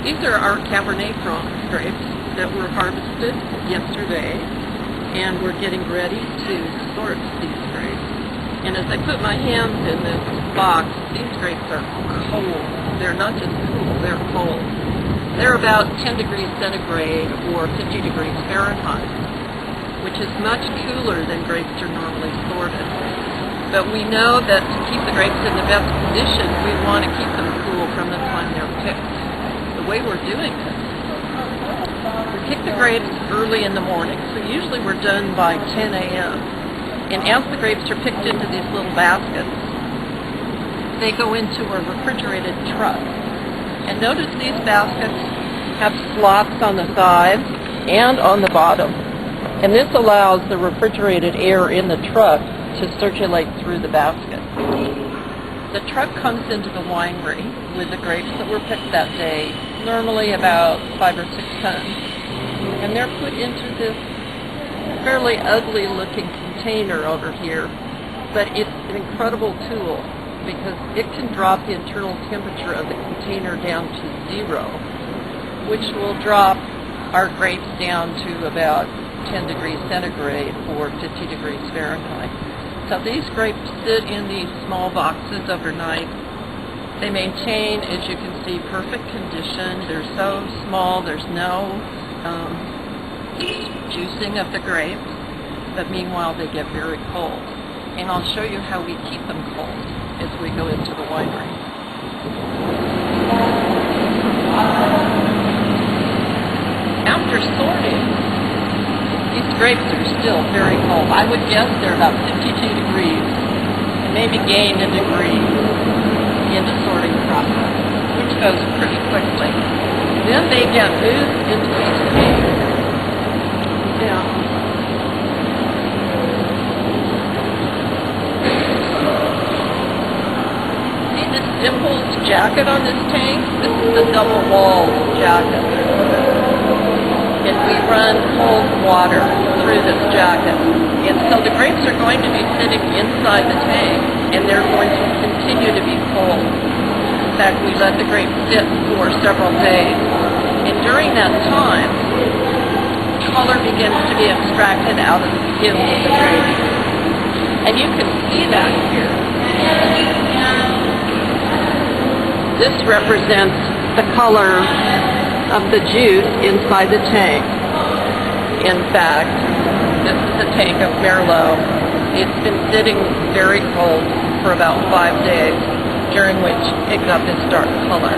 These are our Cabernet Franc grapes that were harvested yesterday, and we're getting ready to sort these grapes. And as I put my hands in this box, these grapes are cold. They're not just cool, they're cold. They're about 10 degrees centigrade or 50 degrees Fahrenheit, which is much cooler than grapes are normally sorted. But we know that to keep the grapes in the best condition, we want to keep them cool from the time they're picked. The way we're doing this, we pick the grapes early in the morning, so usually we're done by 10 a.m. And as the grapes are picked into these little baskets, they go into a refrigerated truck. And notice these baskets have slots on the sides and on the bottom. And this allows the refrigerated air in the truck to circulate through the basket. The truck comes into the winery with the grapes that were picked that day, normally about 5 or 6 tons. And they're put into this fairly ugly looking container over here, but it's an incredible tool because it can drop the internal temperature of the container down to 0, which will drop our grapes down to about 10 degrees centigrade or 50 degrees Fahrenheit. So these grapes sit in these small boxes overnight. They maintain, as you can see, perfect condition. They're so small, there's no juicing of the grapes, but meanwhile they get very cold. And I'll show you how we keep them cold as we go into the winery. After sorting, these grapes are still very cold. I would guess they're about 52 degrees and maybe gain a degree in the sorting process, which goes pretty quickly. Then they get moved into these tanks. Yeah. See this dimpled jacket on this tank? This is the double-walled jacket. And we run cold water through this jacket. And so the grapes are going to be sitting inside the tank, and they're going to continue to be cold. In fact, we let the grapes sit for several days. And during that time, color begins to be extracted out of the skins of the grapes. And you can see that here. This represents the color of the juice inside the tank. In fact, this is a tank of Merlot. It's been sitting very cold for about 5 days, during which it got this dark color.